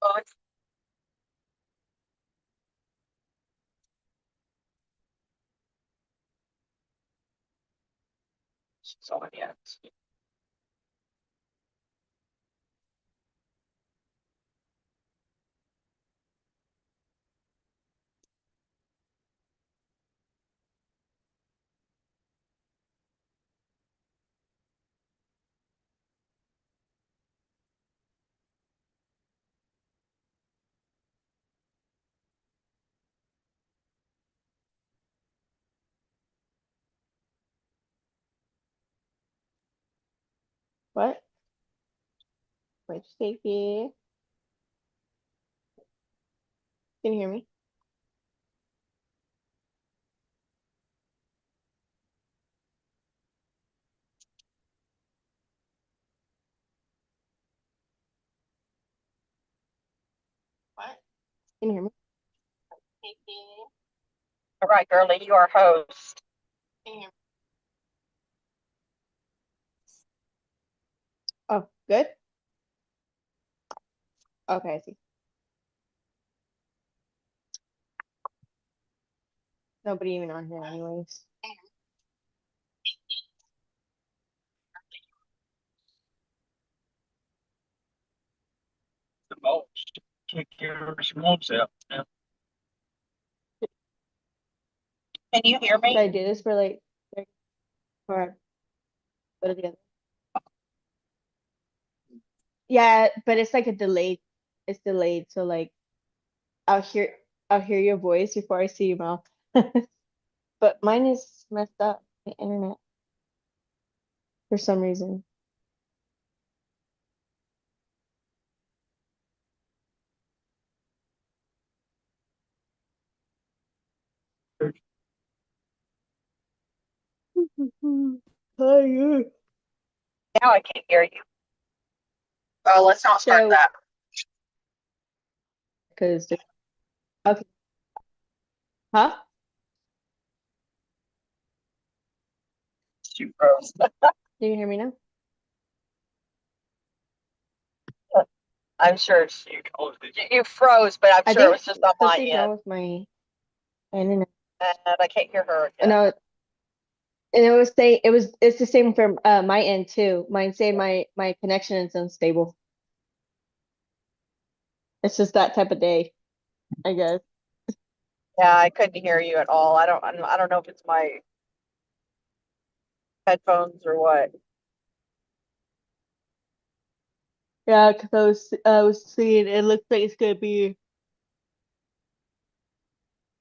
Oh, she's on yet. What? Wait, Stacy. Can you hear me? What? Can you hear me? Stacy. All right, girlie, you are host. Can you hear me? Oh, good. Okay, I see. Nobody even on here anyways. The most. Kick your smokes out. Yeah. Can you hear Should me? I do this for like or put it together? Yeah, but it's like a delayed. It's delayed, so like I'll hear I'll hear your voice before I see your mouth. But mine is messed up, the internet, for some reason. Hi. Now I can hear you. Oh, let's not start So, that. because okay, huh? She froze. Can you hear me now? I'm sure you froze, but I'm I sure it think was just on my something's end. wrong with my internet. And I can't hear her And again. it was saying it's the same for my end too. Mine say my connection is unstable. It's just that type of day, I guess. Yeah, I couldn't hear you at all. I don't know if it's my headphones or what. Yeah, because I was seeing it looks like it's gonna be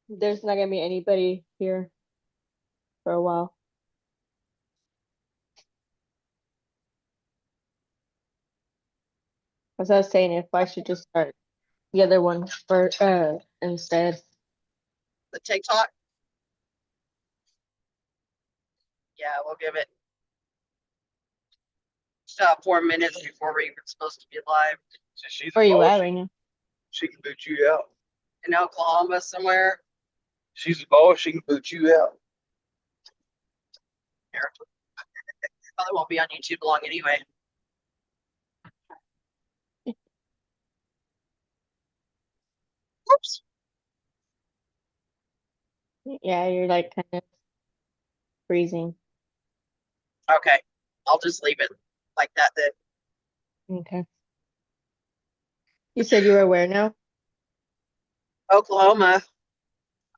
there's not gonna be anybody here for a while. As I was saying, if I should just start the other one for instead. The TikTok? Yeah, we'll give it 4 minutes before we're even supposed to be live. So she's a Where are you boss. at right now? She can boot you out. In Oklahoma somewhere. She's a boss. She can boot you out. Probably won't be on YouTube long anyway. Oops. Yeah, you're like kind of freezing. Okay. I'll just leave it like that then. Okay. You said you were where now? Oklahoma.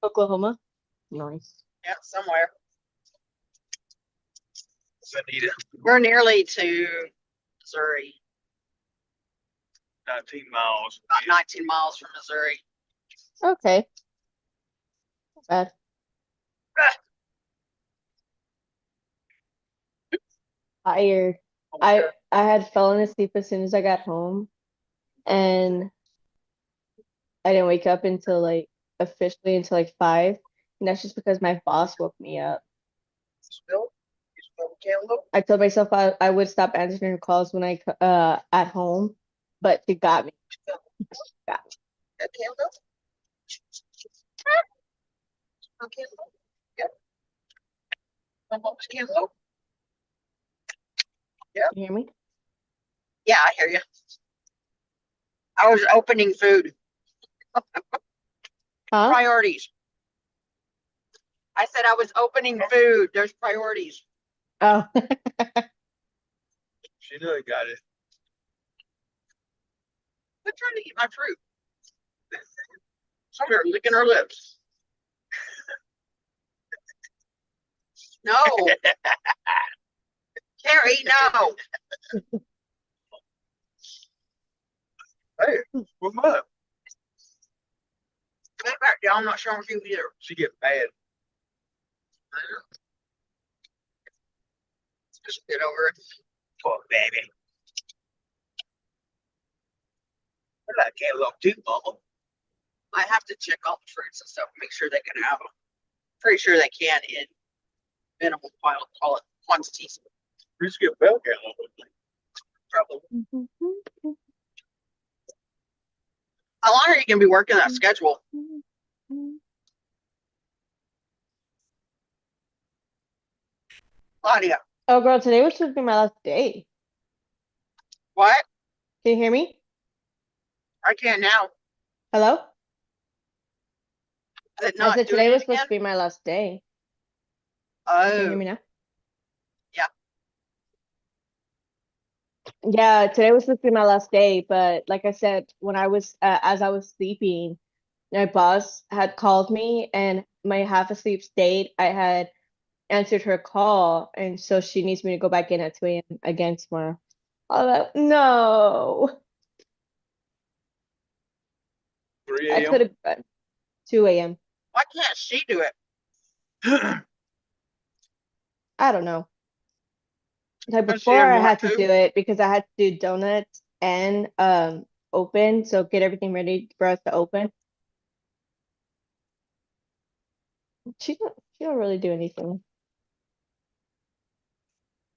Oklahoma? Nice. Yeah, somewhere. Anita, We're nearly to Missouri. 19 miles. About 19 miles from Missouri. Okay. Not bad. Ah, Tired. I had fallen asleep as soon as I got home, and I didn't wake up until like officially until like 5. And that's just because my boss woke me up. Spill? You spill the candle? I told myself I would stop answering her calls when I at home, but she got me. Got me. That candle? A candle? Yep. My mom's candle? Yep. You hear me? Yeah, I hear you. I was opening food. Huh? Priorities. I said I was opening food. There's priorities. Oh, She knew I got it. I'm trying to eat my fruit. Some are licking her lips. No. Carrie, no. Hey, what's up? Get back down. I'm not sure with you either. She get mad. Just get over it. Poor baby. I can't look too, mama. I have to check all the fruits and stuff, make sure they can have them. Pretty sure they can in minimal quantities. Just get bell count. Probably. How long are you gonna be working that schedule? Claudia, oh, girl, today was supposed to be my last day. what? Can you hear me? I can now. Hello? Is it I not said doing today it was supposed again? to be my last day. Can you hear Oh, me now? Yeah. Yeah, today was supposed to be my last day, but like I said, when I was as I was sleeping, my boss had called me and my half asleep state, I had answered her call, and so she needs me to go back in at 2 a.m. again tomorrow. I was like, no, 3 I could a.m. have 2 a.m. why can't she do it? I don't know. Like Does she before have I more had to too? do it because I had to do donuts and open, so get everything ready for us to open. She don't really do anything.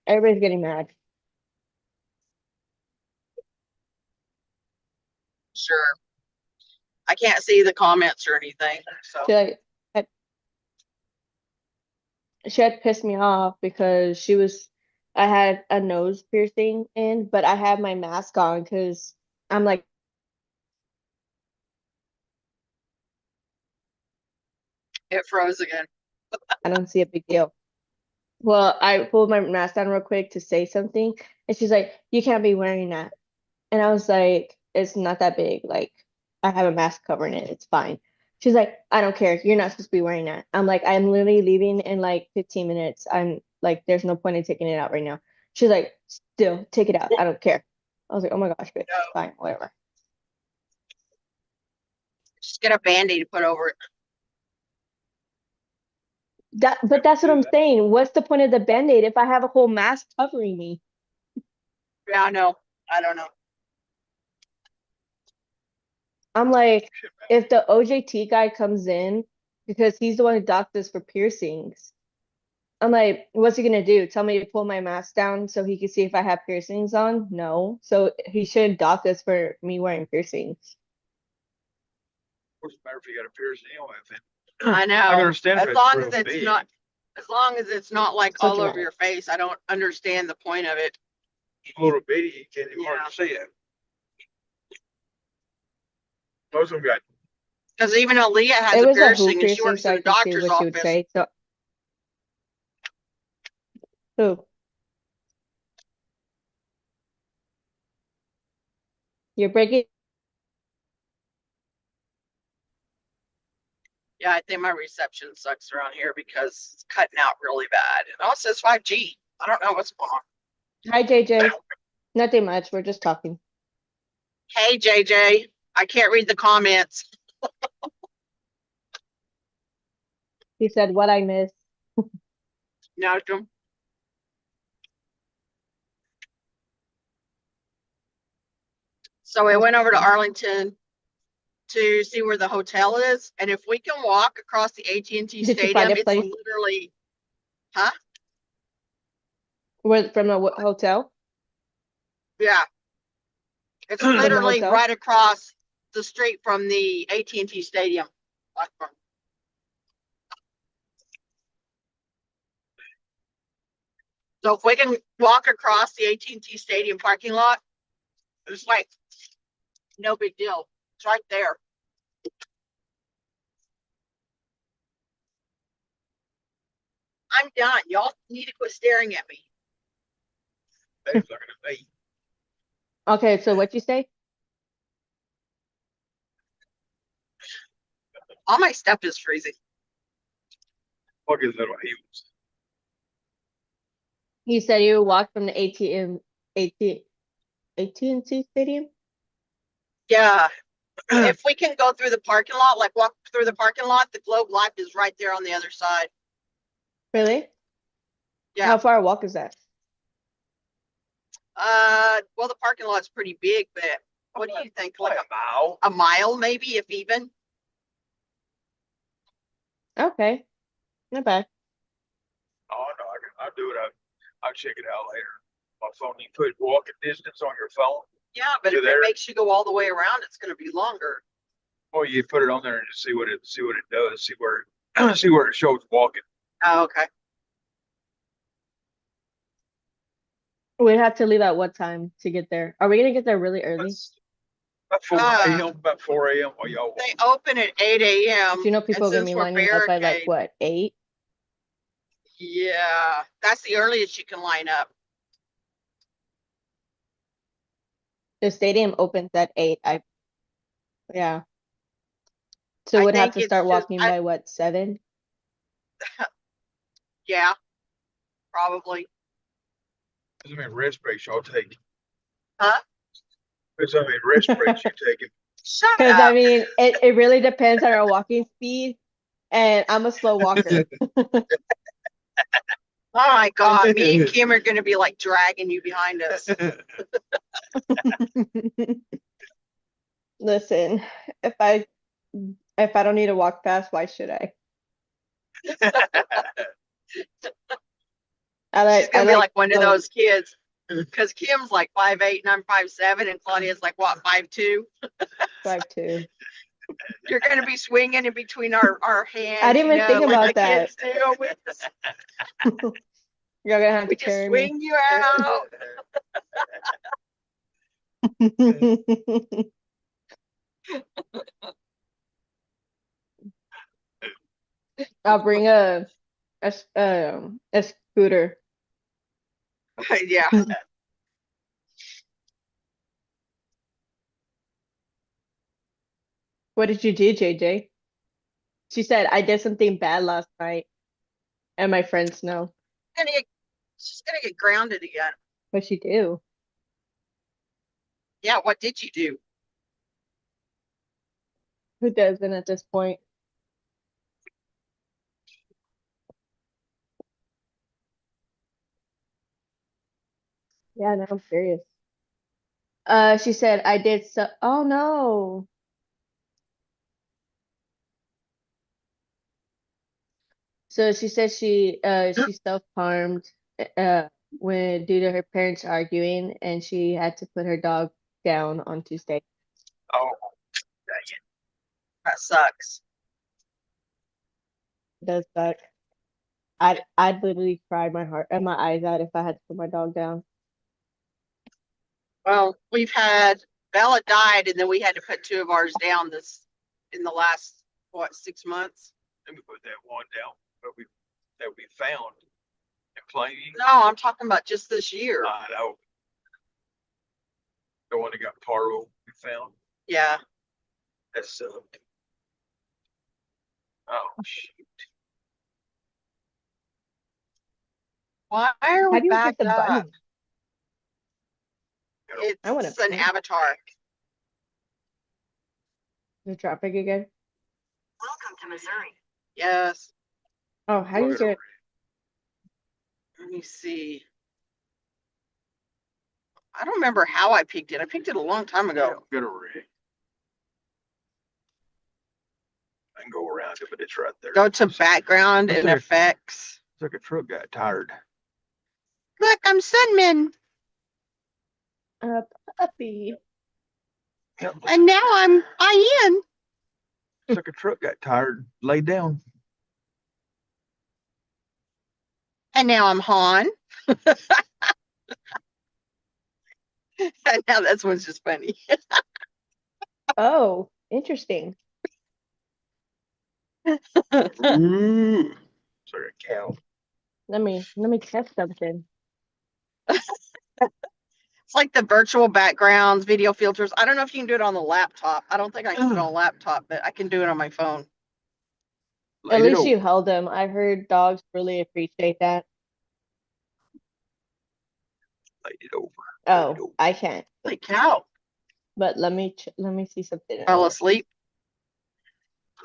Everybody's getting mad. Sure. I can't see the comments or anything, so. She like had, she had pissed me off because I had a nose piercing in, but I had my mask on because I'm like It froze again. I don't see a big deal. Well, I pulled my mask down real quick to say something, and she's like, "You can't be wearing that." And I was like, "It's not that big. Like, I have a mask covering it. It's fine." She's like, "I don't care. You're not supposed to be wearing that." I'm like, "I'm literally leaving in like 15 minutes. I'm like, there's no point in taking it out right now." She's like, "Still, take it out. I don't care." I was like, "Oh my gosh, bitch. No, Fine, whatever." just get a Band-Aid to put over it. But that's what Do I'm that. saying. What's the point of the Band-Aid if I have a whole mask covering me? Yeah, I know. I don't know. I'm like, if the OJT guy comes in, because he's the one who docked us for piercings, I'm like, what's he gonna do? Tell me to pull my mask down so he can see if I have piercings on? No. So he shouldn't dock us for me wearing piercings. What's the matter if you got a piercing anyway? I know. I can understand if As it's long real as it's big. not, as long as it's not like So all over dramatic. your face, I don't understand the point of it. It's a little bitty, you can't even Yeah. hardly see it. Most of them got Because even Aaliyah has It a was a who piercing and she piercing, works so in I a can see doctor's what she would office. say. So who? You're breaking Yeah, I think my reception sucks around here because it's cutting out really bad. And also it says 5G. I don't know what's going on. Hi JJ. Nothing much. We're just talking. Hey, JJ, I can't read the comments. He said what I missed. No, so we went over to Arlington to see where the hotel is, and if we can walk across the AT&T Did you find Stadium, a it's place literally, huh? where from the hotel? Yeah, it's From the literally hotel? right across the street from the AT&T Stadium. So if we can walk across the AT&T Stadium parking lot, it's like No big deal. It's right there. I'm done. Y'all need to quit staring at me. Dave's looking at me. Okay, so what you say? All my stuff is freezing. Look at his little heels. You said you walked from the AT&T Stadium? Yeah. If we can go through the parking lot, like walk through the parking lot, the Globe Life is right there on the other side. Really? Yeah. How far a walk is that? Well, the parking lot's pretty big, but what do you think? Like mile. a mile, maybe, if even? Okay, not bad. Oh no, I'll do it. I'll check it out later. My phone, you put walking distance on your phone. Yeah, but To if it there. makes you go all the way around, it's gonna be longer. Or you put it on there and just see what it does. See where see where it shows walking. Oh, okay. We'd have to leave at what time to get there? Are we gonna get there really early? That's about 4 a.m. About 4 a.m. While y'all walk. They open at 8 a.m. Do you know people are gonna since be we're lining up by like barricade- what, 8? Yeah, that's the earliest you can line up. The stadium opens at 8. Yeah. So I we'd have think to it's start just- walking by what, 7? Yeah, probably. How many rest breaks y'all take? Huh? How many rest breaks you taking? Shut Because up. I mean, it really depends on our walking speed, and I'm a slow walker. Oh my God, me and Kim are gonna be like dragging you behind us. Listen, if I don't need to walk fast, why should I? She's gonna be like one of slow- those kids. Cause Kim's like 5'8" and I'm 5'7", and Claudia's like what, 5'2"? 5'2". You're gonna be swinging in between our hands. I didn't even think like about the that. kids do. You're gonna have We to just carry me. swing you out. I'll bring a scooter. Yeah. What did you do, JJ? She said, I did something bad last night, and my friends know. She's gonna get grounded again. What'd she do? Yeah, what did you do? Who doesn't at this point? Yeah, no, I'm serious. She said, I did so. Oh no. So she said she self-harmed when due to her parents arguing, and she had to put her dog down on Tuesday. Oh, That sucks. It does suck. I'd literally cry my heart and my eyes out if I had to put my dog down. Well, we've had Bella died, and then we had to put 2 of ours down in the last, what, 6 months? let me put that one down that we found in Plainview. No, I'm talking about just this year. I know. The one that got Paro we found. Yeah. That sucked. Oh shoot. Why are How we do you hit backed the up? button? I wanna It's an play. avatar. The traffic again? Welcome to Missouri. Yes. Oh, how do you Look do at it? Let me see. I don't remember how I picked it. I picked it a long time ago. Get a rig. I can go around it, but it's right there. Go to background Right and there. effects. It's like a truck got tired. Look, I'm Sunman. Puppy. And now I'm Ian. It's like a truck got tired, laid down. And now I'm Han. And now this one's just funny. Oh, interesting. Ooh. Sorry, a cow. Let me test something. It's like the virtual backgrounds, video filters. I don't know if you can do it on the laptop. I don't think I can do it on a laptop, but I can do it on my phone. At Laid it least you over. held them. I heard dogs really appreciate that. Laid it over. Oh, I can't. Like cow But let me see something fell else. asleep.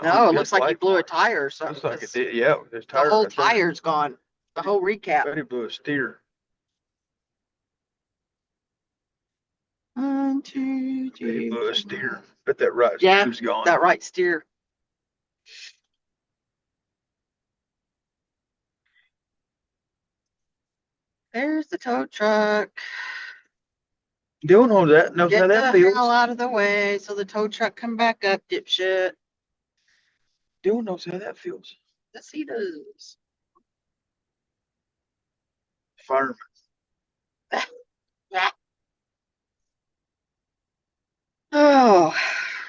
Oh, No, it good looks like he light. blew a tire or something. Looks like it 'cause did. Yeah, there's The tire whole right there. tire's gone. The whole recap. Bet he blew a steer. 1, 2, Bet he 3, blew a 4. steer. Bet that right Yeah, steer's gone. that right steer. There's the tow truck. Dylan knows how Get that the feels. hell out of the way so the tow truck come back up, dipshit. Dylan knows how that feels. Yes, he does. Fireman. Oh,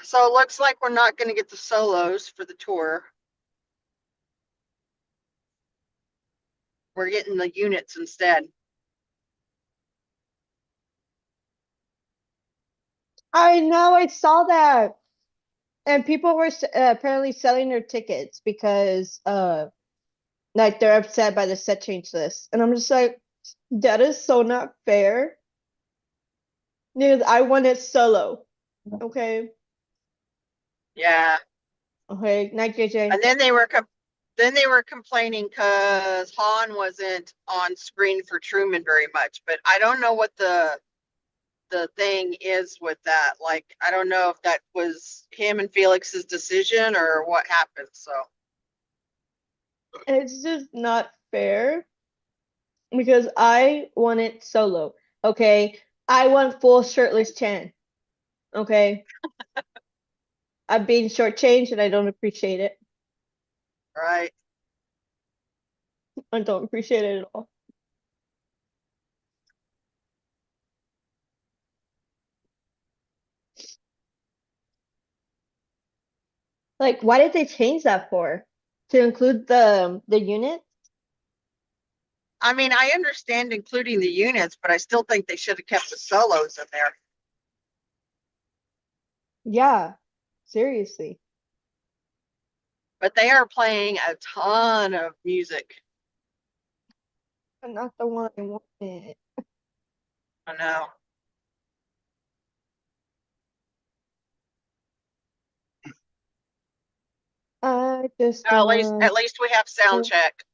so it looks like we're not going to get the solos for the tour. We're getting the units instead. I know, I saw that. And people were apparently selling their tickets because like they're upset by the set change list. And I'm just like, that is so not fair. Because I wanted solo. Okay. Yeah. Okay. Night JJ. And then they were complaining because Han wasn't on screen for Truman very much. But I don't know what the thing is with that. Like, I don't know if that was him and Felix's decision or what happened. So It's just not fair because I wanted solo. Okay. I want full shirtless Chan. Okay. I'm being shortchanged and I don't appreciate it. right. I don't appreciate it at all. Like, why did they change that for? To include the unit? I mean, I understand including the units, but I still think they should have kept the solos in there. Yeah, seriously. But they are playing a ton of music. I'm not the one I wanted. I know. I just At want. least we have sound to- check.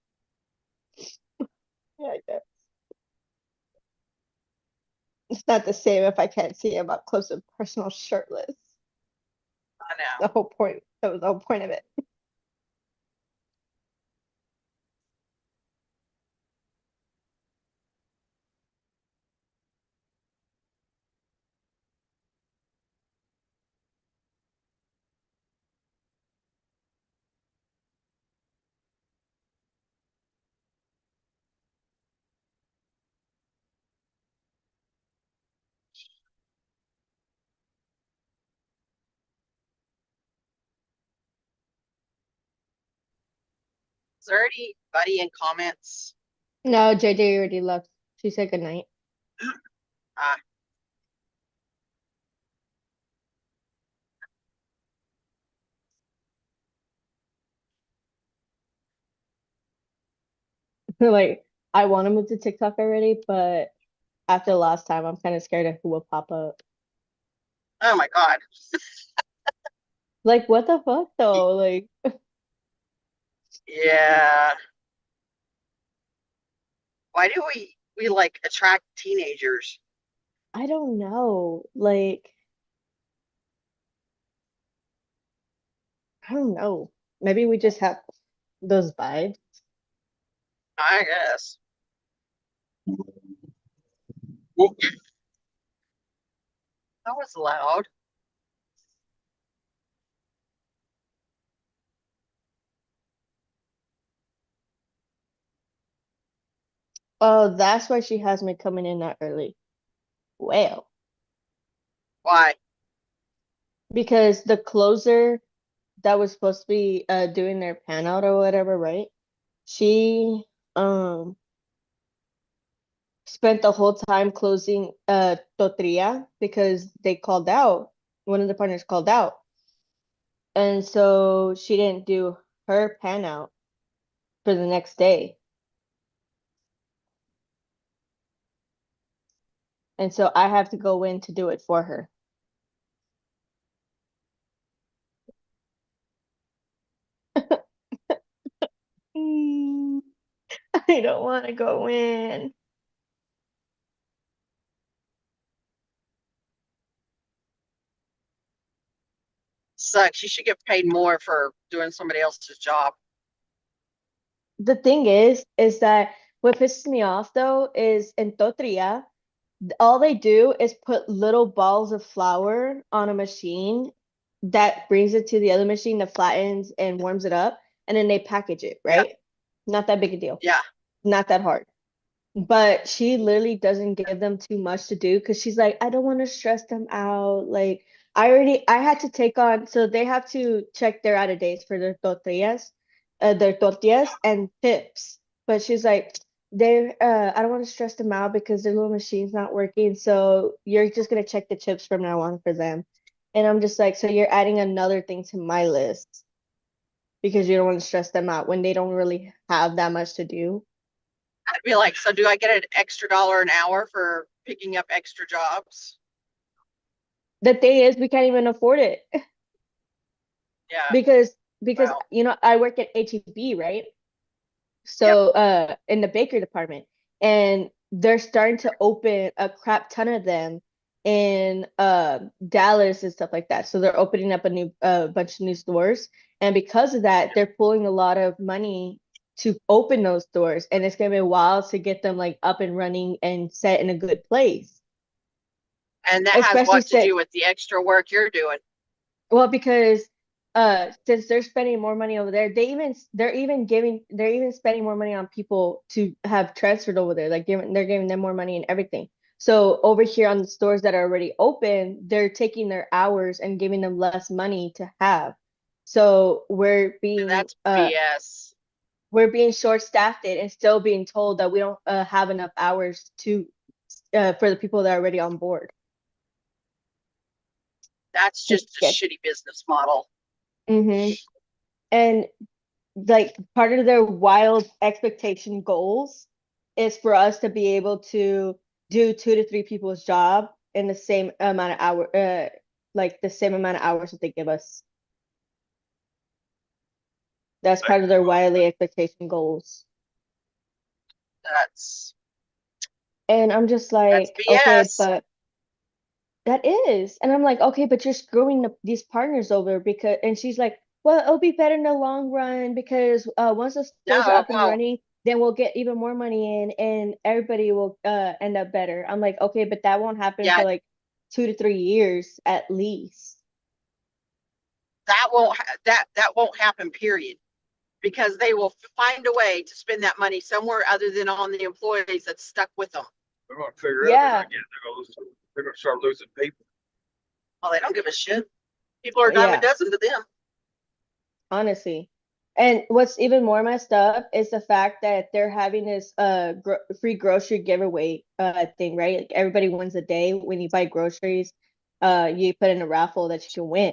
Yeah, I guess. It's not the same if I can't see him up close and personal shirtless. I know. The whole point. That was the whole point of it. Is there anybody in comments? No, JJ already left. She said goodnight. Ah, Like, I want to move to TikTok already, but after the last time, I'm kind of scared of who will pop up. oh my God. Like, what the fuck though? Like, Yeah. Why do we like attract teenagers? I don't know. Like, I don't know. Maybe we just have those vibes. I guess. Well, That was loud. Oh, that's why she has me coming in that early. Well, Why? because the closer that was supposed to be doing their pan out or whatever, right? She um spent the whole time closing Totria because they called out. One of the partners called out. And so she didn't do her pan out for the next day. And so I have to go in to do it for her. Mm, I don't want to go in. Sucks. You should get paid more for doing somebody else's job. The thing is that what pisses me off though is in Totria, all they do is put little balls of flour on a machine that brings it to the other machine that flattens and warms it up, and then they package it, Yeah. right? Not that big a deal. Yeah. Not that hard. But she literally doesn't give them too much to do because she's like, I don't want to stress them out. Like, I had to take on, so they have to check their out of dates for their tortillas and tips. But she's like, I don't want to stress them out because their little machine's not working. So you're just gonna check the chips from now on for them. And I'm just like, so you're adding another thing to my list because you don't want to stress them out when they don't really have that much to do. I'd be like, so do I get an extra dollar an hour for picking up extra jobs? The thing is, we can't even afford it Yeah. because Well, you know I work at HEB, right? yep. So in the bakery department, and they're starting to open a crap ton of them in Dallas and stuff like that. So they're opening up a new bunch of new stores, and because of that, they're pulling a lot of money to open those stores, and it's gonna be a while to get them like up and running and set in a good place. And that has Especially what to since do with the extra work you're doing. Well, because since they're spending more money over there, they're even spending more money on people to have transferred over there. They're giving them more money and everything. So over here on the stores that are already open, they're taking their hours and giving them less money to have. So And that's BS. we're being short-staffed and still being told that we don't have enough hours to for the people that are already on board. That's just a shitty business model. Mm-hmm. And like part of their wild expectation goals is for us to be able to do 2 to 3 people's job in the same amount of like the same amount of hours that they give us. That's part of their wildly expectation goals. That's And I'm just like, okay, BS. but that is. And I'm like, okay, but you're screwing these partners over and she's like, well, it'll be better in the long run because once the No, stores are it up and won't. running, then we'll get even more money in and everybody will end up better. I'm like, okay, but that won't happen Yeah, for like 2 to 3 years at least. that won't happen, period. Because they will find a way to spend that money somewhere other than on the employees that's stuck with them. They're gonna figure out Yeah, they're gonna start losing people. Well, they don't give a shit. People are a dime a yeah, dozen to them. honestly. And what's even more messed up is the fact that they're having this free grocery giveaway thing, right? Like everybody wins a day when you buy groceries, you put in a raffle that you can win.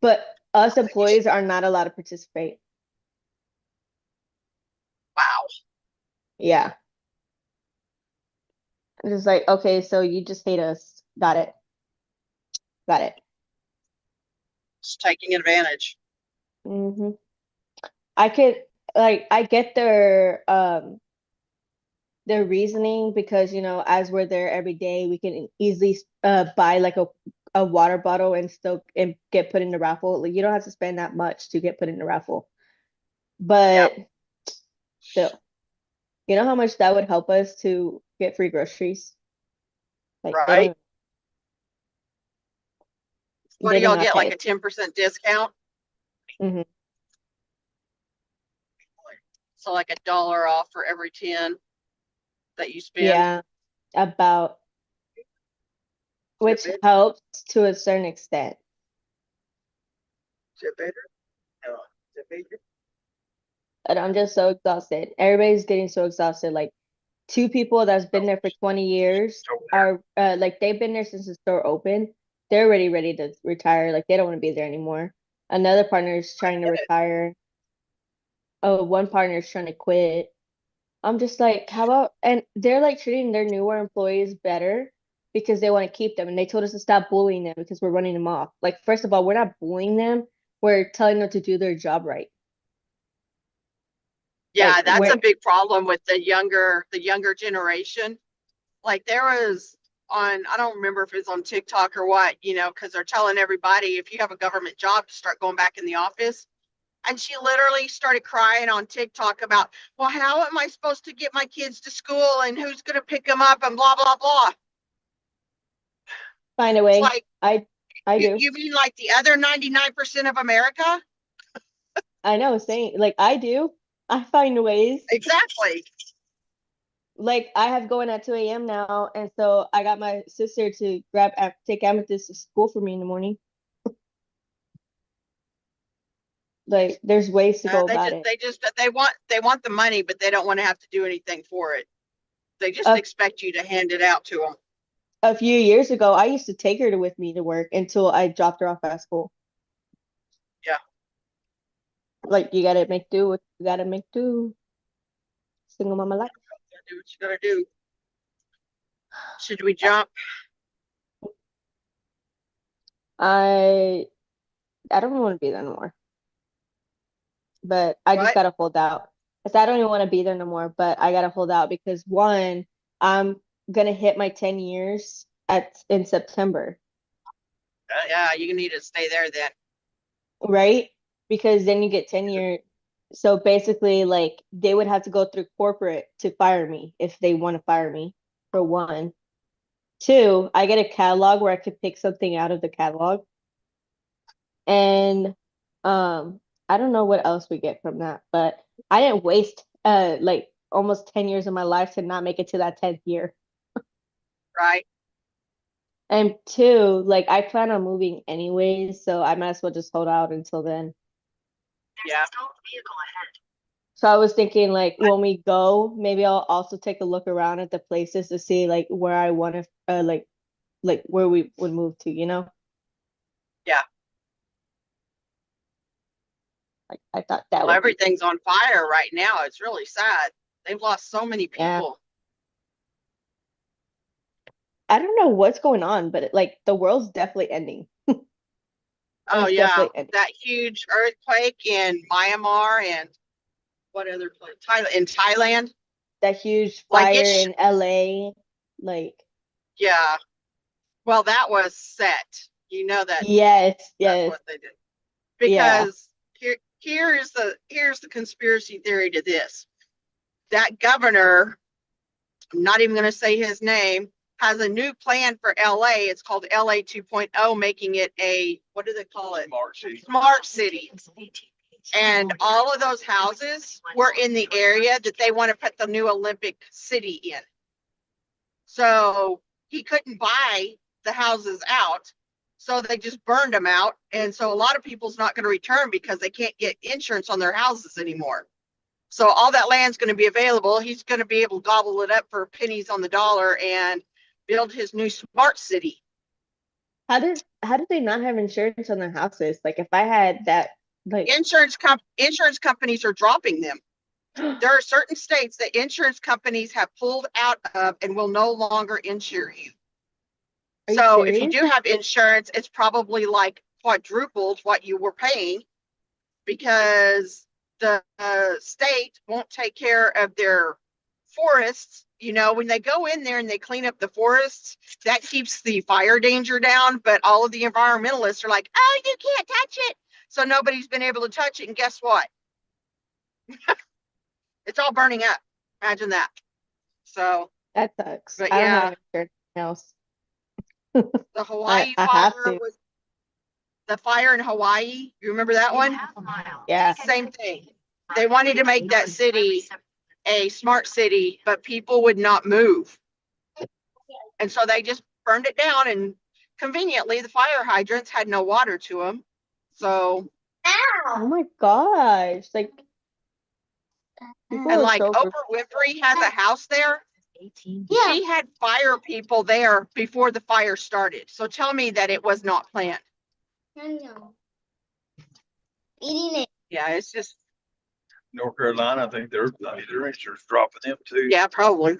But us employees are not allowed to participate. Wow. Yeah. It's just like, okay, so you just hate us. Got it. Got it. Just taking advantage. hmm I could I get their reasoning because you know as we're there every day we can easily buy like a water bottle and still and get put in the raffle. Like you don't have to spend that much to get put in the raffle. Yeah. But still, you know how much that would help us to get free groceries? Like Right. What do they do y'all not get? Like pay. a 10% discount? hmm So like $1 off for every 10 that you spend. Yeah, about which it- helps to a certain extent. Is it better? No, is it better? And I'm just so exhausted. Everybody's getting so exhausted. Like two people that's been there for 20 years It's over there. are like they've been there since the store opened. They're already ready to retire. Like they don't want to be there anymore. Another partner is trying to get it. retire. Oh, one partner is trying to quit. I'm just like, how about, and they're like treating their newer employees better because they want to keep them. And they told us to stop bullying them because we're running them off. Like, first of all, we're not bullying them. We're telling them to do their job right. Yeah, Like, that's we're, a big problem with the younger generation. Like there was on, I don't remember if it's on TikTok or what, because they're telling everybody if you have a government job to start going back in the office. And she literally started crying on TikTok about, well, how am I supposed to get my kids to school and who's going to pick them up and blah, blah, blah. find a It's way. like, I do. you mean like the other 99% of America? I know, saying like I do. I find ways. Exactly. Like I have going at 2 a.m. now, and so I got my sister to take Amethyst to school for me in the morning. Like there's ways to go about it. They want the money, but they don't want to have to do anything for it. They just Uh, expect you to hand it out to them. A few years ago, I used to take her with me to work until I dropped her off at school. Yeah. Like you gotta make do what you gotta make do. Single mama life. Do what you gotta do. Should we jump? I don't want to be there no more. But I just What? gotta hold out. I said I don't even want to be there no more, but I gotta hold out because one, I'm gonna hit my 10 years in September, Yeah, you need to stay there then. right? Because then you get 10 years. So basically, like they would have to go through corporate to fire me if they want to fire me, for one. Two, I get a catalog where I could pick something out of the catalog. And I don't know what else we get from that, but I didn't waste like almost 10 years of my life to not make it to that 10th year. Right? And two, like I plan on moving anyways, so I might as well just hold out until then. There's Yeah. a stalled vehicle ahead. So I was thinking like when we go, maybe I'll also take a look around at the places to see like where I want to like where we would move to, you know? Yeah. Like I thought that Well, would be, everything's on fire right now. It's really sad. They've lost so many Yeah. people. I don't know what's going on, but like the world's definitely ending. Oh It's yeah, definitely ending. that huge earthquake in Myanmar and what other place? Thailand. That huge Like fire it's in LA, like yeah. Well, that was set. You know that yes, that's yes, what they did. yeah. Because here's the conspiracy theory to this. That governor, I'm not even going to say his name, has a new plan for LA. It's called LA 2.0, making it a, what do they call it? Smart city. Smart city. And all of those houses were in the area that they want to put the new Olympic city in. So he couldn't buy the houses out. So they just burned them out. And so a lot of people's not going to return because they can't get insurance on their houses anymore. So all that land's going to be available. He's going to be able to gobble it up for pennies on the dollar and build his new smart city. How did they not have insurance on their houses? Like if I had that, like Insurance companies are dropping them. There are certain states that insurance companies have pulled out of and will no longer insure you. Are you So if you serious? do have insurance, it's probably like quadrupled what you were paying because the state won't take care of their forests. You know, when they go in there and they clean up the forests, that keeps the fire danger down. But all of the environmentalists are like, oh, you can't touch it. So nobody's been able to touch it. And guess what? It's all burning up. Imagine that. So That sucks. But I don't yeah. have insurance in my house. the Hawaii I have fire to. was the fire in Hawaii. You remember that one? Yeah. Same thing. They wanted to make that city a smart city, but people would not move. And so they just burned it down and conveniently, the fire hydrants had no water to them. So, Oh my gosh, like people and are like so Oprah Winfrey has a house there. 18. Yeah. She had fire people there before the fire started. So tell me that it was not planned. I know. Eating it. Yeah, it's just, North Carolina, I think their insurance dropping them too. yeah, probably.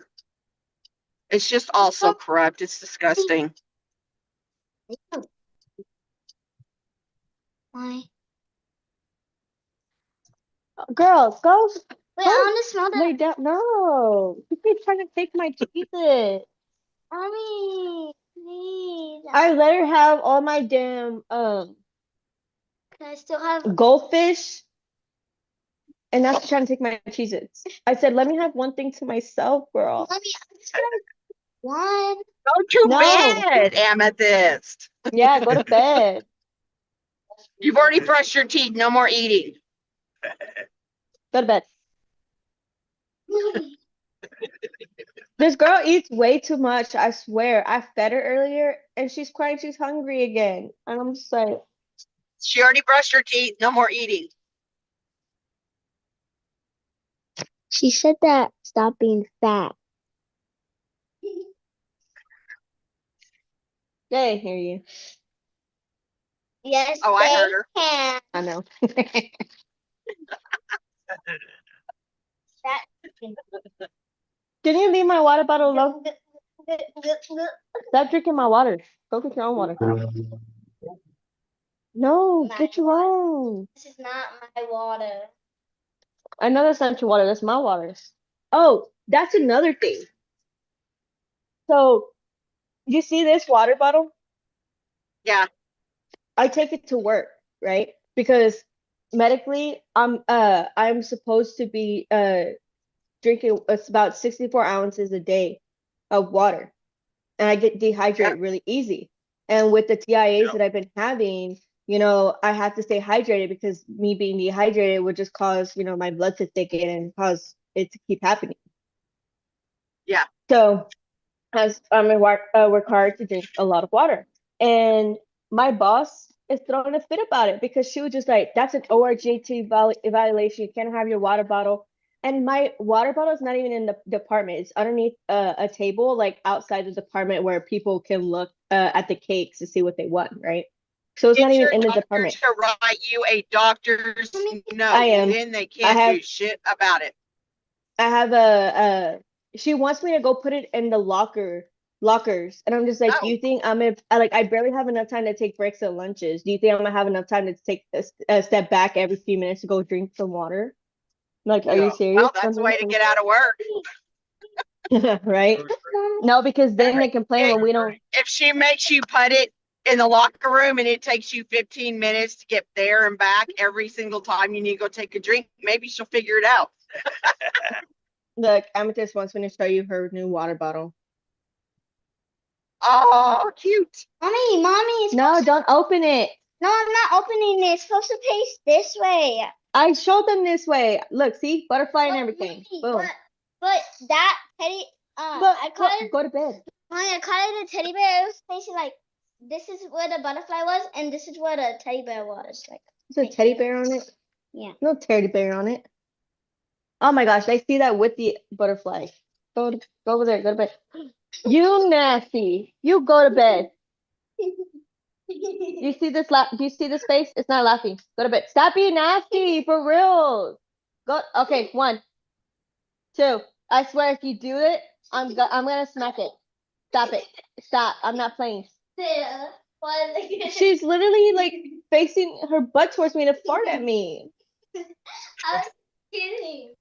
It's just all so corrupt. It's disgusting. Why? girls, go Wait, I want to smell lay that. down. No, you keep trying to take my cheeses. Mommy, please. I let her have all my damn Can I still have? goldfish, and now she's trying to take my cheeses. I said, let me have one thing to myself, girl. Mommy, I'm just gonna have one. Go to No. bed, Amethyst. Yeah, go to bed. You've already brushed your teeth. No more eating. Go to bed. This girl eats way too much, I swear. I fed her earlier and she's crying she's hungry again. And I'm just like, She already brushed her teeth. No more eating. She said that stop being fat. they didn't hear you. Yes, Oh, I heard her. can. I know. That. Can you leave my water bottle alone? Stop drinking my water. Go get your own water. No, My get your own. This is not my water. I know that's not your water, that's my water. Oh, that's another thing. So, you see this water bottle? Yeah. I take it to work, right? Because medically, I'm supposed to be drinking it's about 64 ounces a day of water. And I get dehydrated really easy. And with the TIAs Yep. that I've been having, you know, I have to stay hydrated because me being dehydrated would just cause, you know, my blood to thicken and cause it to keep happening. Yeah. So as I'm work hard to drink a lot of water. And my boss is throwing a fit about it because she was just like, that's an ORGT violation. You can't have your water bottle. And my water bottle is not even in the department. It's underneath a table, like outside the department where people can look at the cakes to see what they want, right? So it's not Get even your in the doctor department. to write you a doctor's note. I am. Then they can't have- do shit about it. I have she wants me to go put it in the lockers. And I'm just like, No. do you think I barely have enough time to take breaks and lunches. Do you think I'm gonna have enough time to take a step back every few minutes to go drink some water? Like, are you Yeah. serious? Well, that's the way to get out of work. Right? No, because then they complain when we don't. If she makes you put it in the locker room and it takes you 15 minutes to get there and back every single time you need to go take a drink, maybe she'll figure it out. Look, Amethyst wants me to show you her new water bottle. Oh, cute. Mommy, it's No, supposed don't open it. No, I'm not opening it. It's supposed to face this way. I showed them this way. Look, see, butterfly and But everything. Mommy, Boom. But that teddy, But I call it, go to bed. Mommy, I call it a teddy bear. It was facing like, this is where the butterfly was, and this is where the teddy bear was. Like, There's a teddy bear on it. Yeah. No teddy bear on it. Oh my gosh, I see that with the butterfly. Go over there. Go to bed. You nasty. You go to bed. You see this do you see this face? It's not laughing. Go to bed. Stop being nasty, for real. Go. Okay, 1, 2. I swear if you do it, I'm gonna smack it. Stop it. Stop. I'm not playing. She's literally like facing her butt towards me to fart at me. I was kidding.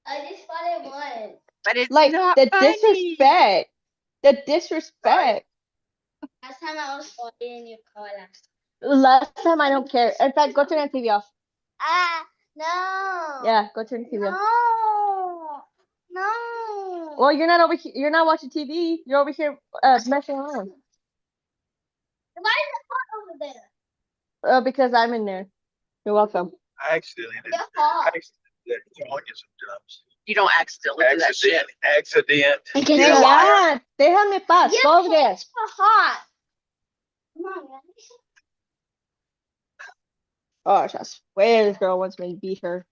I just thought it was. But it's Like not the funny. disrespect. The disrespect. Last time I was falling in your car last. Last time I don't care. In fact, go turn that TV off. No. Yeah, go turn the TV off. No. Well, you're not over here. You're not watching TV. You're over here messing around. Why is the car over there? Because I'm in there. You're welcome. I accidentally did. Your I fault. accidentally did Tanya sometimes. You don't accidentally do that shit. Accident. I guess Yeah. Yeah, déjame paz. Go over there. It's hot. Come on, guys. Gosh, I swear this girl wants me to beat her.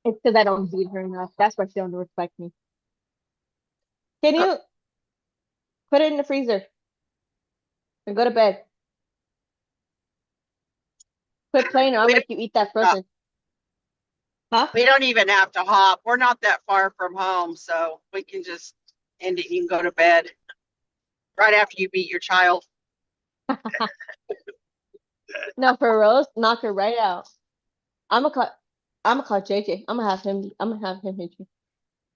It's because I don't beat her enough. That's why she don't respect me. Can you put it in the freezer and go to bed? Quit playing or I'll make you eat that frozen. Huh? We don't even have to hop. We're not that far from home, so we can just end it. You can go to bed right after you beat your child. No, for Rose, knock her right out. I'm gonna call JJ. I'm gonna have him hit you.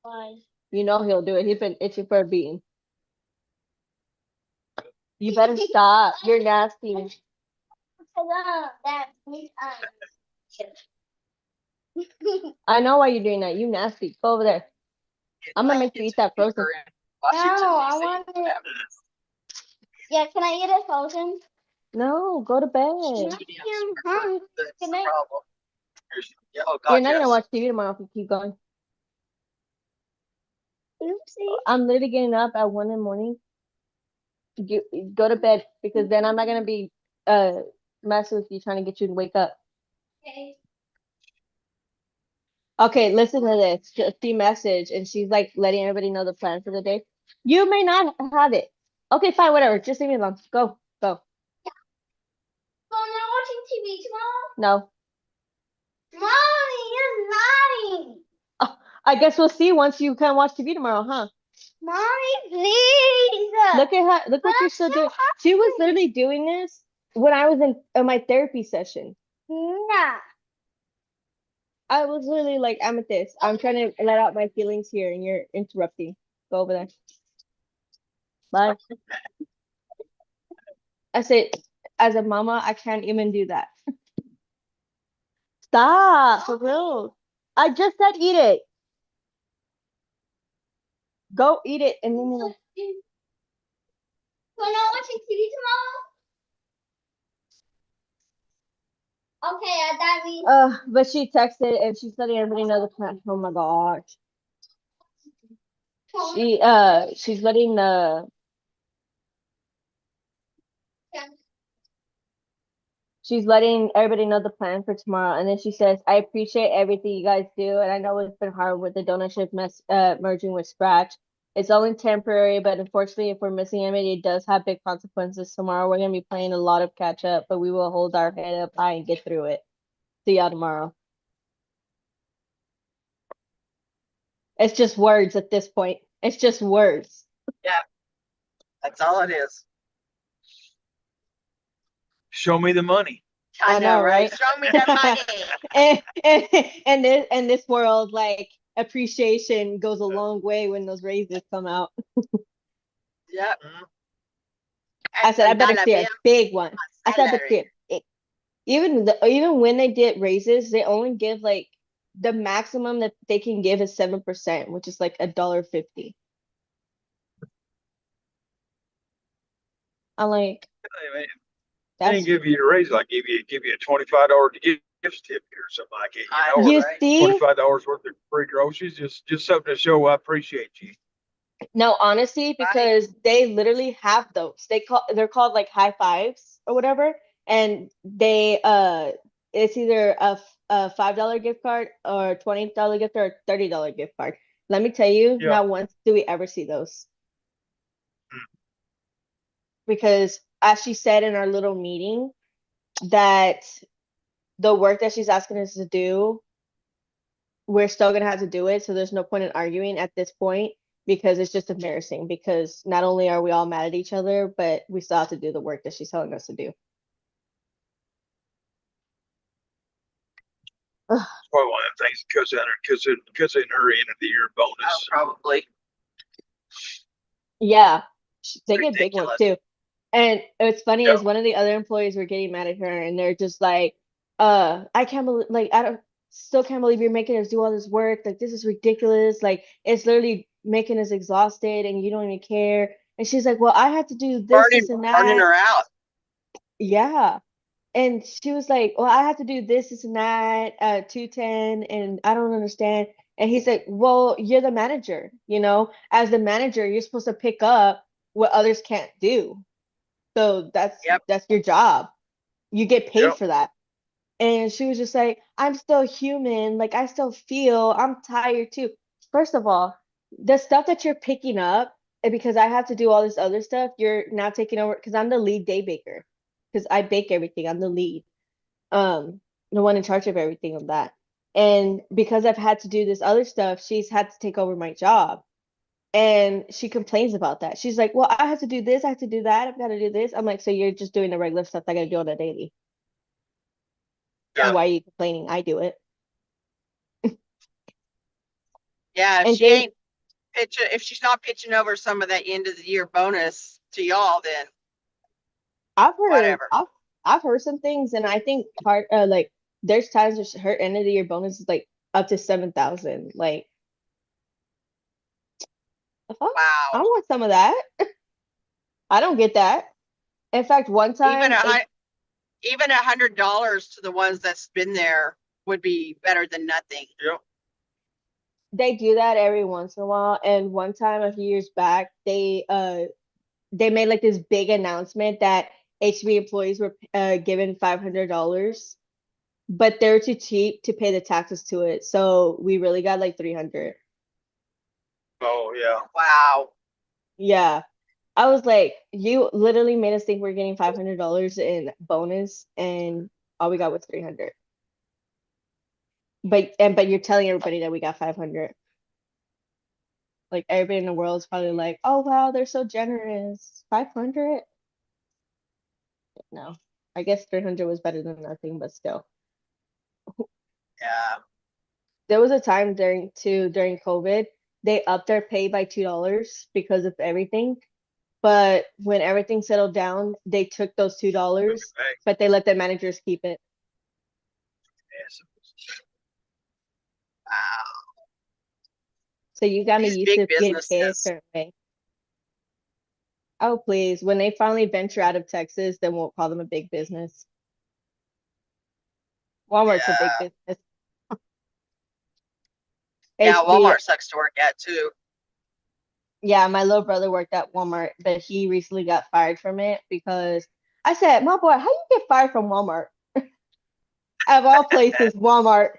Why? You know he'll do it. He's been itching for a beating. You better stop. You're nasty. That means I know why you're doing that. You nasty. Go over there. I'm gonna make you eat that frozen. No, I want it. Yeah, can I eat it frozen? No, go to bed. I'm hungry. Can I? Oh, God, You're not gonna yes. watch TV tomorrow if you keep going. Oopsie. I'm literally getting up at 1 in the morning. Go to bed because then I'm not gonna be messing with you trying to get you to wake up. Okay. Okay, listen to this. She message and she's like letting everybody know the plan for the day. You may not have it. Okay, fine, whatever. Just leave me alone. Go, go. So I'm not watching TV tomorrow? No. Mommy, you're naughty. I guess we'll see once you can watch TV tomorrow, huh? Mommy, please. Look at her. Look what you're still doing. She was literally doing this when I was in my therapy session. Nah. I was literally like, Amethyst, I'm trying to let out my feelings here and you're interrupting. Go over there. Bye. I said, as a mama, I can't even do that. Stop, for real. I just said eat it. Go eat it and then you'll. We're not watching TV tomorrow? Okay, that means But she texted and she's letting everybody know the plan. Oh my gosh. She's letting the she's letting everybody know the plan for tomorrow. And then she says, I appreciate everything you guys do. And I know it's been hard with the donorship merging with Scratch. It's only temporary, but unfortunately, if we're missing anybody, it does have big consequences. Tomorrow, we're going to be playing a lot of catch up, but we will hold our head up high and get through it. See y'all tomorrow. It's just words at this point. It's just words. That's all it is. Show me the money. I know, right? Show me that money. And this world, like appreciation goes a long way when those raises come out. Yep. I said I better see a $1 big one. I said I better salary. see it. Even when they did raises, they only give like the maximum that they can give is 7%, which is like $1.50. I'm like, They that's didn't give you a raise. Like give you a $25 gift certificate or something like it. I You know, know, you right? see. $25 worth of free groceries. Just something to show I appreciate you. No, honestly, because they literally have those. They're called like high fives or whatever, and they it's either a $5 gift card or $20 gift or $30 gift card. Let me tell you, Yeah. not once do we ever see those. Because as she said in our little meeting, that the work that she's asking us to do, we're still gonna have to do it. So there's no point in arguing at this point because it's just embarrassing because not only are we all mad at each other, but we still have to do the work that she's telling us to do. Probably one of them things because in her end of the year Oh, bonus. probably. Yeah, they get big ones Ridiculous. too. And what's funny Yeah. is one of the other employees were getting mad at her and they're just like, I can't believe, like, still can't believe you're making us do all this work. Like, this is ridiculous. Like, it's literally making us exhausted and you don't even care. And she's like, well, I had to do this and Burning that. her out. Yeah. And she was like, well, I have to do this and that, 210, and I don't understand. And he's like, well, you're the manager, you know, as the manager, you're supposed to pick up what others can't do. So Yep. that's your job. You get paid Yep. for that. And she was just like, I'm still human. Like, I still feel, I'm tired too. First of all, the stuff that you're picking up, and because I have to do all this other stuff, you're now taking over because I'm the lead day baker. Because I bake everything. I'm the lead. The one in charge of everything of that. And because I've had to do this other stuff, she's had to take over my job. And she complains about that. She's like, well, I have to do this, I have to do that, I've got to do this. I'm like, so you're just doing the regular stuff I gotta do on a daily. Yeah. And why are you complaining? I do it. Yeah, if And she they, ain't pitching, if she's not pitching over some of that end of the year bonus to y'all, then whatever. I've heard some things, and I think like there's times where her end of the year bonus is like up to 7,000. Like, the fuck? I Wow. want some of that. I don't get that. In fact, one Even time, even $100 to the ones that's been there would be better than nothing. Yep. they do that every once in a while. And one time, a few years back, they made like this big announcement that HB employees were given $500, but they're too cheap to pay the taxes to it. So we really got like 300. Oh, yeah. Wow. Yeah. I was like, you literally made us think we're getting $500 in bonus, and all we got was 300. But you're telling everybody that we got 500. Like everybody in the world is probably like, oh wow, they're so generous. 500? No. I guess 300 was better than nothing, but still. Yeah. There was a time during COVID, they upped their pay by $2 because of everything. But when everything settled down, they took those $2, Hey, but they let the managers keep it. yes. Wow. So you got me These used big to getting paid a businesses. certain way. Oh, please. When they finally venture out of Texas, then we'll call them a big business. Walmart's a big Yeah. business. Yeah, HB, Walmart sucks to work at too. yeah, my little brother worked at Walmart, but he recently got fired from it because I said, my boy, how you get fired from Walmart? Of all places, Walmart.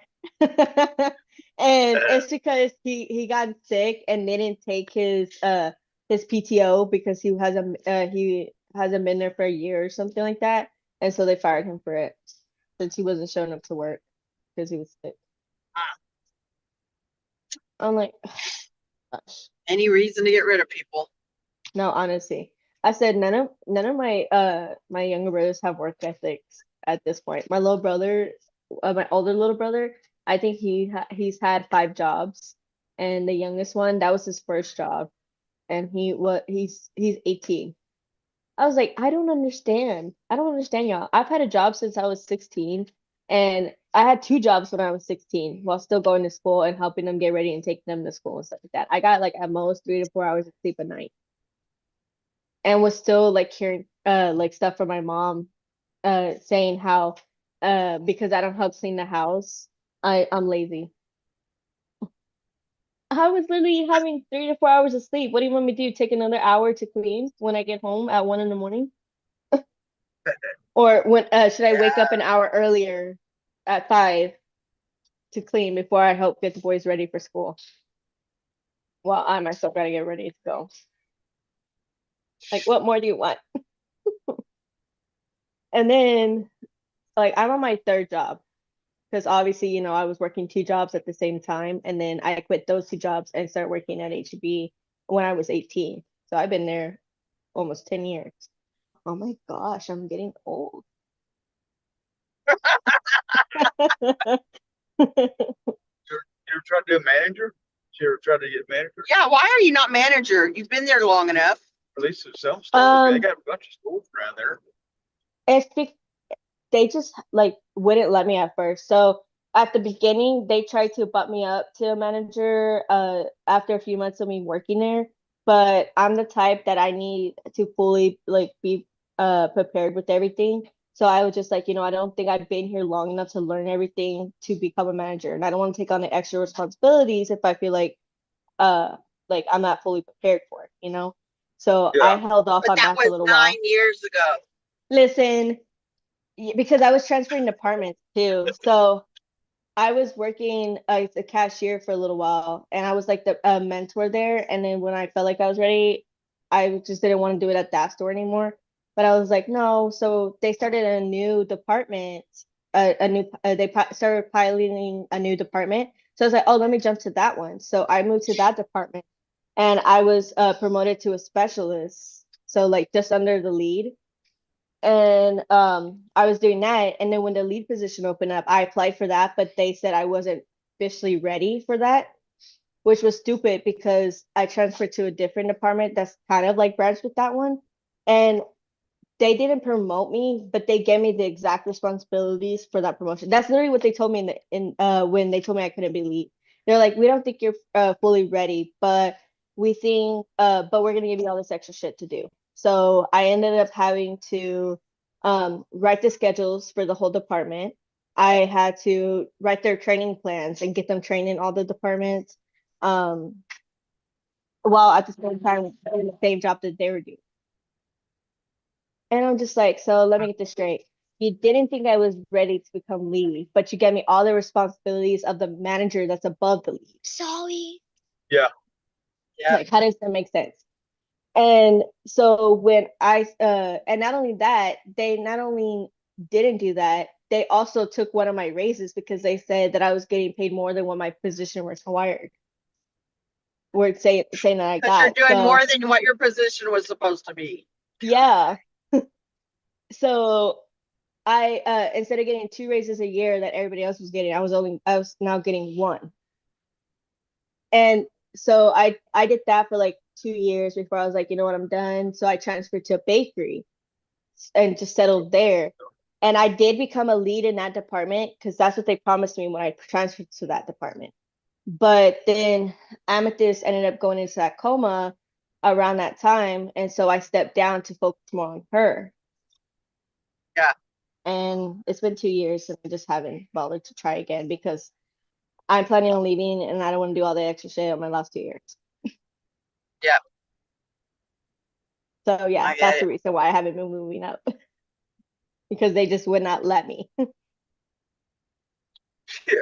And it's because he got sick and they didn't take his PTO because he hasn't been there for a year or something like that. And so they fired him for it since he wasn't showing up to work because he was sick. I'm like, gosh. Any reason to get rid of people. No, honestly. I said none of my younger brothers have work ethics at this point. My little brother, my older little brother, I think he's had 5 jobs, and the youngest one, that was his first job, and he's 18. I was like, I don't understand. I don't understand y'all. I've had a job since I was 16, and I had 2 jobs when I was 16 while still going to school and helping them get ready and taking them to school and stuff like that. I got like at most 3 to 4 hours of sleep a night and was still like hearing like stuff from my mom saying how because I don't help clean the house, I'm lazy. I was literally having 3 to 4 hours of sleep. What do you want me to do? Take another hour to clean when I get home at 1 in the morning? Or when should I wake up Yeah. an hour earlier at 5 to clean before I help get the boys ready for school? Well, I myself gotta get ready to go. Like, what more do you want? And then like I'm on my third job. Because obviously, I was working 2 jobs at the same time, and then I quit those 2 jobs and started working at HEB when I was 18. So I've been there almost 10 years. Oh my gosh, I'm getting old. You ever tried to be a manager? You ever tried to get a manager? Yeah, why are you not manager? You've been there long enough. At least there's some stuff. They Um, got a bunch of schools around there. it's they just like wouldn't let me at first. So at the beginning, they tried to butt me up to a manager after a few months of me working there. But I'm the type that I need to fully like be prepared with everything. So I was just like, I don't think I've been here long enough to learn everything to become a manager. And I don't want to take on the extra responsibilities if I feel like I'm not fully prepared for it. So I Yeah, held off But on that that for a was little 9 while. years ago. Listen, because I was transferring departments too. So I was working as a cashier for a little while, and I was like the mentor there. And then when I felt like I was ready, I just didn't want to do it at that store anymore. But I was like, no. So they started a new department, started piloting a new department. So I was like, oh, let me jump to that one. So I moved to that department, and I was promoted to a specialist. So like just under the lead. And I was doing that, and then when the lead position opened up, I applied for that, but they said I wasn't officially ready for that, which was stupid because I transferred to a different department that's kind of like branched with that one. And they didn't promote me, but they gave me the exact responsibilities for that promotion. That's literally what they told me in when they told me I couldn't be lead. They're like, we don't think you're fully ready, but we think but we're gonna give you all this extra shit to do. So I ended up having to write the schedules for the whole department. I had to write their training plans and get them trained in all the departments, um, while at the same time doing the same job that they were doing. And I'm just like, so let me get this straight. You didn't think I was ready to become lead, but you gave me all the responsibilities of the manager that's above the lead. Sorry. yeah. Yeah. Like, how does that make sense? And so when and not only that, they not only didn't do that, they also took one of my raises because they said that I was getting paid more than what my position required. We're saying that I Because you're got. doing So more than what your position was supposed to be. yeah. So I instead of getting 2 raises a year that everybody else was getting, I was now getting one. And so I did that for like 2 years before I was like, you know what, I'm done. So I transferred to a bakery and just settled there. And I did become a lead in that department because that's what they promised me when I transferred to that department. But then Amethyst ended up going into that coma around that time, and so I stepped down to focus more on her. Yeah. And it's been 2 years and I just haven't bothered to try again because I'm planning on leaving and I don't want to do all the extra shit on my last 2 years. Yeah. So yeah, I get that's it. the reason why I haven't been moving up because they just would not let me. Yeah,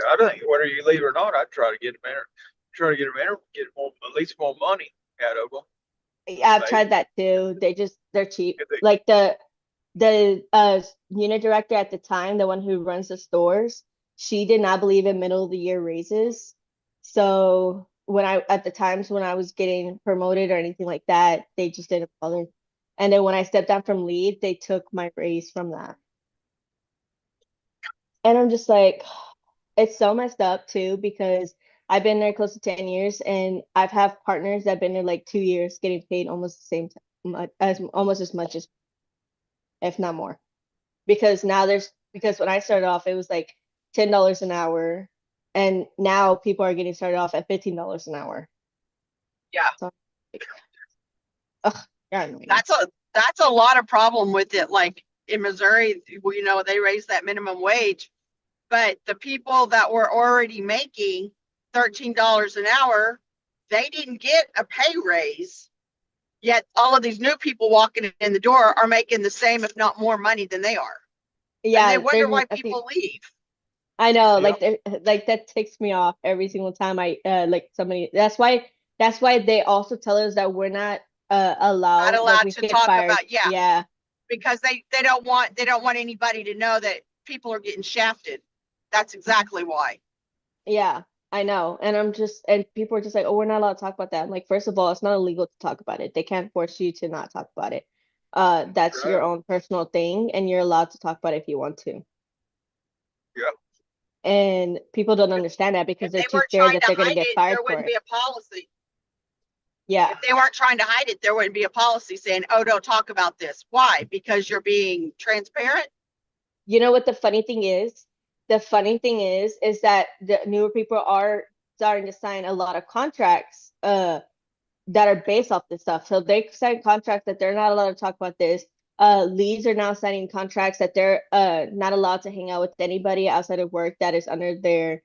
I don't think whether you leave or not, I'd try to get them in, get more, at least more money out of them. I've Maybe tried that too. They're cheap. if they, Like the unit director at the time, the one who runs the stores, she did not believe in middle of the year raises. So at the times when I was getting promoted or anything like that, they just didn't bother. And then when I stepped down from lead, they took my raise from that. And I'm just like, it's so messed up too because I've been there close to 10 years and I've had partners that have been there like 2 years getting paid almost the same time, almost as much as if not more. Because because when I started off it was like $10 an hour and now people are getting started off at $15 an hour. Yeah. So ugh, you're annoying. That's a lot of problem with it. Like in Missouri, they raised that minimum wage, but the people that were already making $13 an hour, they didn't get a pay raise. Yet all of these new people walking in the door are making the same, if not more money than they are. And they Yeah, wonder why I think people leave. I know, yeah, like that ticks me off every single time I like somebody. That's why they also tell us that we're not Not allowed, like allowed we to get talk fired. about, yeah, Yeah, because they don't want anybody to know that people are getting shafted. That's exactly why. yeah, I know. And people are just like, oh, we're not allowed to talk about that. I'm like, first of all, it's not illegal to talk about it. They can't force you to not talk about it. That's your right, own personal thing, and you're allowed to talk about it if you want to. yeah, And people don't understand that because If they're they too weren't scared trying that to they're gonna hide get it, fired there for wouldn't it. be a policy. Yeah. If they weren't trying to hide it, there wouldn't be a policy saying, oh, don't talk about this. Why? Because you're being transparent. You know what the funny thing is? The funny thing is that the newer people are starting to sign a lot of contracts that are based off this stuff. So they sign contracts that they're not allowed to talk about this. leads are now signing contracts that they're not allowed to hang out with anybody outside of work that is under their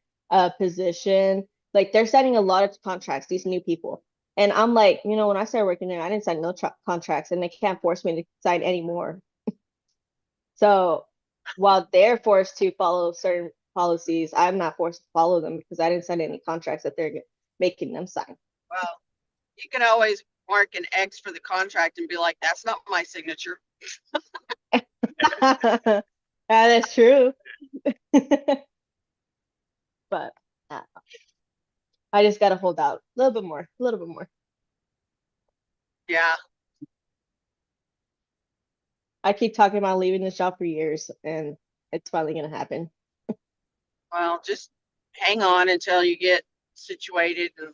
position. Like they're signing a lot of contracts, these new people. And I'm like, you know, when I started working there, I didn't sign no contracts, and they can't force me to sign any more. So while they're forced to follow certain policies, I'm not forced to follow them because I didn't sign any contracts that they're making them sign. Well, you can always mark an X for the contract and be like, that's not my signature. Yeah, that's true. But I just gotta hold out a little bit more, a little bit more. Yeah, I keep talking about leaving the shop for years, and it's finally gonna happen. well, just hang on until you get situated and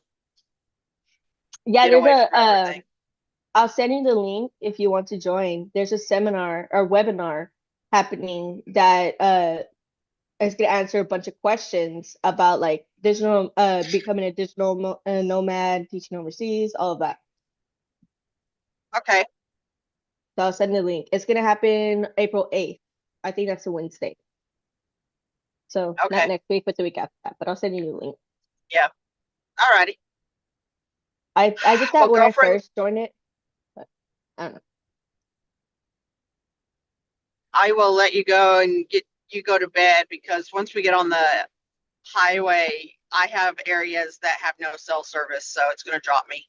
Yeah, get there's away a from everything. I'll send you the link if you want to join. There's a seminar or webinar happening that is gonna answer a bunch of questions about like digital becoming a digital nomad, teaching overseas, all of that. Okay, So I'll send the link. It's gonna happen April 8th. I think that's a Wednesday. So not Okay. next week, but the week after that. But I'll send you the link. alrighty. I did that Well, when I girlfriend, first joined it, but I don't know. I will let you go and get you go to bed because once we get on the highway, I have areas that have no cell service, so it's gonna drop me.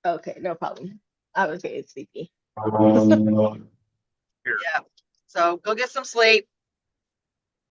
Okay, no problem. I was getting sleepy. Yeah. So go get some sleep.